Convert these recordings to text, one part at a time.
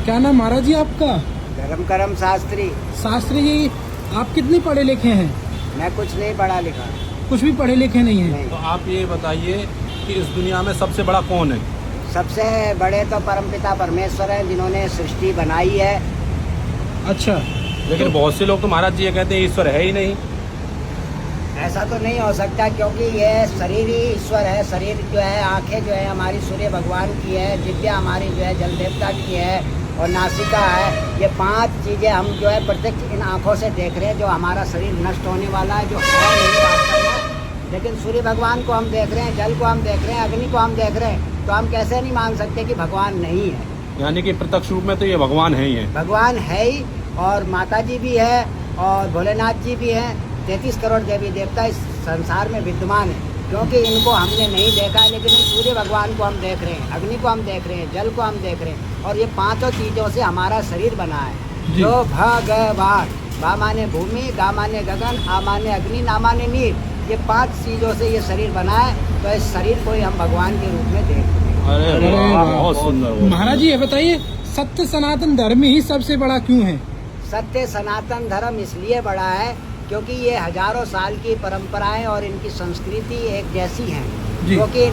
क्या नाम महाराज जी आपका? धर्म करम शास्त्री। शास्त्री जी, आप कितने पढ़े लिखे हैं? मैं कुछ नहीं पढ़ा लिखा। कुछ भी पढ़े लिखे नहीं हैं? नहीं। तो आप ये बताइए कि इस दुनिया में सबसे बड़ा कौन है? सबसे बड़े तो परमपिता परमेश्वर हैं, जिन्होंने सृष्टि बनाई है। अच्छा, लेकिन बहुत से लोग तो महाराज जी ये कहते हैं ईश्वर है ही नहीं। ऐसा तो नहीं हो सकता, क्योंकि ये शरीर ही ईश्वर है। शरीर जो है, आंखें जो है हमारी सूर्य भगवान की है, जिभ्या हमारी जो है जल देवता की है, और नासिका है। ये 5 चीज़ें हम जो है प्रत्यक्ष इन आँखों से देख रहे हैं। जो हमारा शरीर नष्ट होने वाला है, जो है नहीं वास्तव में, लेकिन सूर्य भगवान को हम देख रहे हैं, जल को हम देख रहे हैं, अग्नि को हम देख रहे हैं। तो हम कैसे नहीं मान सकते कि भगवान नहीं है? यानी कि प्रत्यक्ष रूप में तो ये भगवान है ही है। भगवान है ही, और माता जी भी है, और भोलेनाथ जी भी हैं। 33 करोड़ देवी देवता इस संसार में विद्यमान है, क्योंकि इनको हमने नहीं देखा है, लेकिन सूर्य भगवान को हम देख रहे हैं, अग्नि को हम देख रहे हैं, जल को हम देख रहे हैं, और ये 5 चीज़ों से हमारा शरीर बना है। जो भगवान, भा माने भूमि, गा माने गगन, आ माने अग्नि, ना माने नीर, ये 5 चीज़ों से ये शरीर बना है। तो इस शरीर को ही हम भगवान के रूप में देख रहे हैं। अरे वाह, बहुत सुंदर। महाराज जी ये बताइए, सत्य सनातन धर्म ही सबसे बड़ा क्यों है? सत्य सनातन धर्म इसलिए बड़ा है क्योंकि ये हजारों साल की परंपराएं और इनकी संस्कृति एक जैसी हैं, जो कि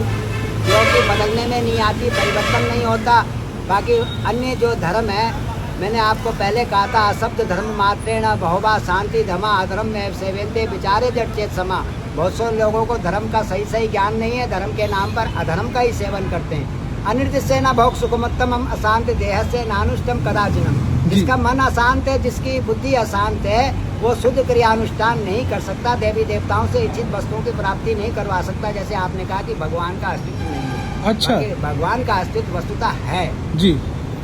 बदलने में नहीं आती, परिवर्तन नहीं होता। बाकी अन्य जो धर्म है, मैंने आपको पहले कहा था, असब्द धर्म मात्रेण बहुबा शांति धमा अधर्म में सेवेंते विचारे जट चेत समा। बहुत से लोगों को धर्म का सही ज्ञान नहीं है, धर्म के नाम पर अधर्म का ही सेवन करते हैं। अनिर्दिष्ट से न भोग सुखमत्तम अशांत देह से नानुष्टम कदाचिनम। जिसका मन अशांत है, जिसकी बुद्धि अशांत है, वो शुद्ध क्रियानुष्ठान नहीं कर सकता, देवी देवताओं से इच्छित वस्तुओं की प्राप्ति नहीं करवा सकता। जैसे आपने कहा कि भगवान का अस्तित्व नहीं है। अच्छा, भगवान का अस्तित्व वस्तुतः है जी,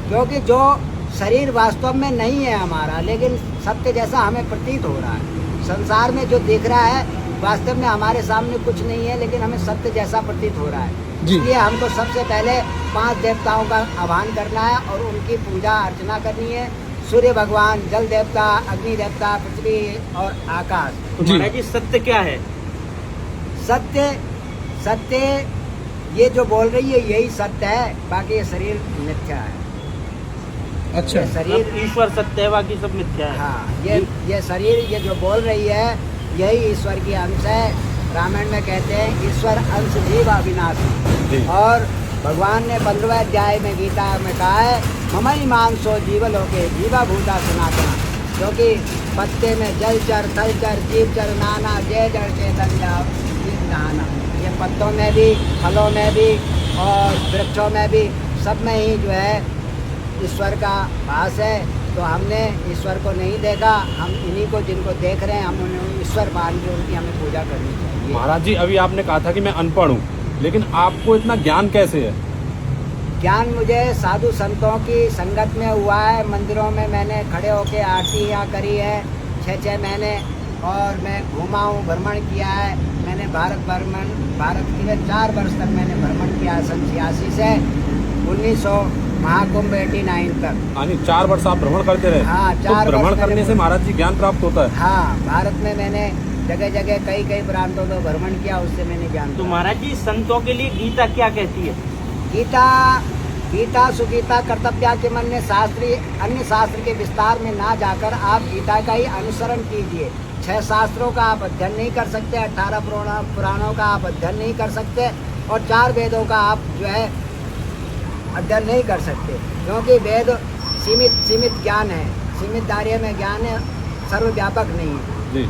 क्योंकि जो शरीर वास्तव में नहीं है हमारा, लेकिन सत्य जैसा हमें प्रतीत हो रहा है। संसार में जो दिख रहा है वास्तव में हमारे सामने कुछ नहीं है, लेकिन हमें सत्य जैसा प्रतीत हो रहा है। इसलिए हमको सबसे पहले 5 देवताओं का आह्वान करना है और उनकी पूजा अर्चना करनी है। सूर्य भगवान, जल देवता, अग्नि देवता, पृथ्वी और आकाश। तो महाराज जी सत्य क्या है? सत्य ये जो बोल रही है यही सत्य है, बाकी ये शरीर मिथ्या है। अच्छा, ये शरीर ईश्वर सत्य है, बाकी सब मिथ्या है। हाँ, ये शरीर ये जो बोल रही है यही ईश्वर की अंश है। रामायण में कहते हैं ईश्वर अंश जीव अविनाशी, और भगवान ने 15वें अध्याय में गीता में कहा है ममई मानसो जीवलोके जीवा भूता सनातना। क्योंकि पत्ते में जलचर, थलचर, जीवचर, नाना जय जड़ चेतन नहाना। ये पत्तों में भी, फलों में भी और वृक्षों में भी, सब में ही जो है ईश्वर का वास है। तो हमने ईश्वर को नहीं देखा, हम इन्हीं को जिनको देख रहे हैं हम उन्हें ईश्वर मान के उनकी हमें पूजा करनी चाहिए। महाराज जी अभी आपने कहा था कि मैं अनपढ़ हूँ, लेकिन आपको इतना ज्ञान कैसे है? ज्ञान मुझे साधु संतों की संगत में हुआ है। मंदिरों में मैंने खड़े होकर आरती यहाँ करी है 6-6 महीने, और मैं घूमा हूँ, भ्रमण किया है मैंने। भारत के 4 वर्ष तक मैंने भ्रमण किया, सन 86 से 1900 महाकुंभ 89 तक। यानी 4 वर्ष आप भ्रमण करते रहे? हाँ, 4 तो भ्रमण करने से महाराज जी ज्ञान प्राप्त होता है? हाँ, भारत में मैंने जगह जगह कई प्रांतों में भ्रमण किया, उससे मैंने ज्ञान। तो महाराज जी संतों के लिए गीता क्या कहती है? गीता सुगीता कर्तव्या के मन में अन्य शास्त्र के विस्तार में ना जाकर आप गीता का ही अनुसरण कीजिए। 6 शास्त्रों का आप अध्ययन नहीं कर सकते, 18 पुराणों का आप अध्ययन नहीं कर सकते, और 4 वेदों का आप जो है अध्ययन नहीं कर सकते, क्योंकि वेद सीमित ज्ञान है, सीमित दायरे में ज्ञान है, सर्वव्यापक नहीं है।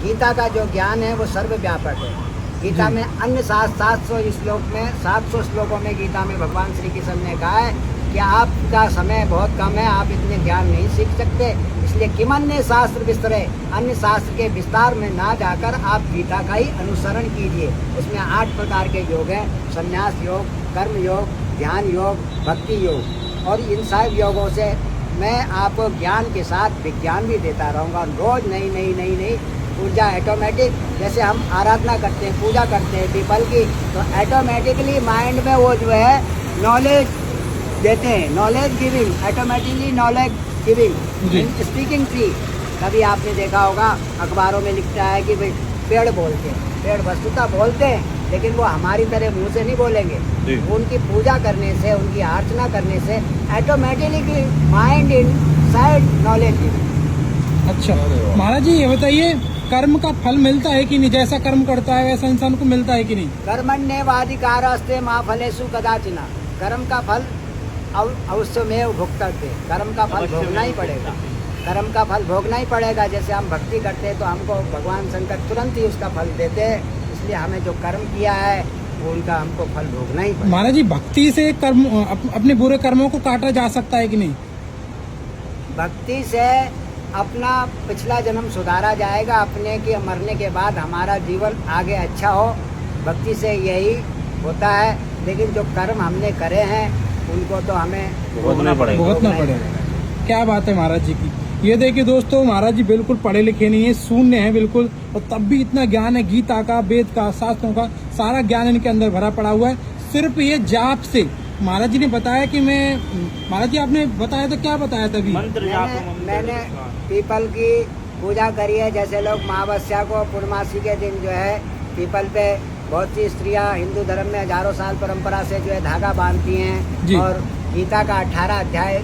गीता का जो ज्ञान है वो सर्वव्यापक है। गीता में अन्य 700 श्लोकों में गीता में भगवान श्री कृष्ण ने कहा है कि आपका समय बहुत कम है, आप इतने ज्ञान नहीं सीख सकते, इसलिए किमन्य शास्त्र विस्तरे, अन्य शास्त्र के विस्तार में ना जाकर आप गीता का ही अनुसरण कीजिए। उसमें 8 प्रकार के योग हैं, संन्यास योग, कर्म योग, ध्यान योग, भक्ति योग, और इन सब योगों से मैं आपको ज्ञान के साथ विज्ञान भी देता रहूँगा। रोज नई ऊर्जा ऑटोमेटिक, जैसे हम आराधना करते हैं, पूजा करते हैं पीपल की, तो ऑटोमेटिकली माइंड में वो जो है नॉलेज देते हैं, knowledge giving, automatically knowledge giving. Speaking tree, कभी आपने देखा होगा अखबारों में लिखता है कि भाई पेड़ बोलते हैं, पेड़ वस्तुतः बोलते हैं, लेकिन वो हमारी तरह मुंह से नहीं बोलेंगे। जी। उनकी पूजा करने से, उनकी अर्चना करने से automatically mind in side knowledge. अच्छा महाराज जी ये बताइए, कर्म का फल मिलता है कि नहीं? जैसा कर्म करता है वैसा इंसान को मिलता है कि नहीं? कर्मण्येवाधिकारस्ते मा फलेषु कदाचिन। कर्म का फल अवश्यमेव भुक्तव्ये। कर्म का फल भोगना ही पड़ेगा। कर्म का फल भोगना ही पड़ेगा। जैसे हम भक्ति करते हैं तो हमको भगवान शंकर तुरंत ही उसका फल देते हैं, इसलिए हमें जो कर्म किया है वो उनका हमको फल भोगना ही पड़ेगा। महाराज जी भक्ति से कर्म अपने बुरे कर्मों को काटा जा सकता है कि नहीं? भक्ति से अपना पिछला जन्म सुधारा जाएगा। अपने के मरने के बाद हमारा जीवन आगे अच्छा हो, भक्ति से यही होता है। लेकिन जो कर्म हमने करे हैं उनको तो हमें भोगना पड़ेगा। भुगतना पड़ेगा। क्या बात है महाराज जी की। ये देखिए दोस्तों, महाराज जी बिल्कुल पढ़े लिखे नहीं है, शून्य है बिल्कुल, और तब भी इतना ज्ञान है। गीता का, वेद का, शास्त्रों का सारा ज्ञान इनके अंदर भरा पड़ा हुआ है। सिर्फ ये जाप से महाराज जी ने बताया कि मैं, महाराज जी आपने बताया तो क्या बताया तभी? मंत्र जाप मैंने पीपल की पूजा करी है। जैसे लोग अमावस्या को, पूर्णमासी के दिन जो है पीपल पे बहुत सी स्त्रियां हिंदू धर्म में हजारों साल परंपरा से जो है धागा बांधती जी। हैं और गीता का 18 अध्याय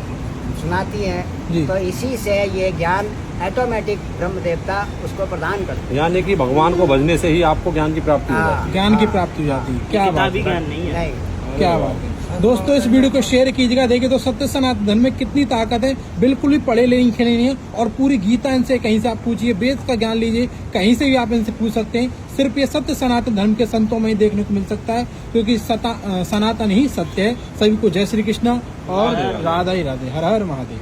सुनाती जी। हैं। तो इसी से ये ज्ञान ऑटोमेटिक ब्रह्म देवता उसको प्रदान करते हैं। यानी कि भगवान को भजने से ही आपको ज्ञान की प्राप्ति हो हाँ। जाती है। ज्ञान की प्राप्ति हो जाती है। क्या बात किताबी है, ज्ञान नहीं है। नहीं, क्या बात है। दोस्तों इस वीडियो को शेयर कीजिएगा। देखिए तो सत्य सनातन धर्म में कितनी ताकत है। बिल्कुल भी पढ़े लिखे नहीं है, और पूरी गीता इनसे कहीं से आप पूछिए, वेद का ज्ञान लीजिए, कहीं से भी आप इनसे पूछ सकते हैं। सिर्फ ये सत्य सनातन धर्म के संतों में ही देखने को मिल सकता है, क्योंकि सनातन ही सत्य है। सभी को जय श्री कृष्ण और राधा ही राधे। हर हर महादेव।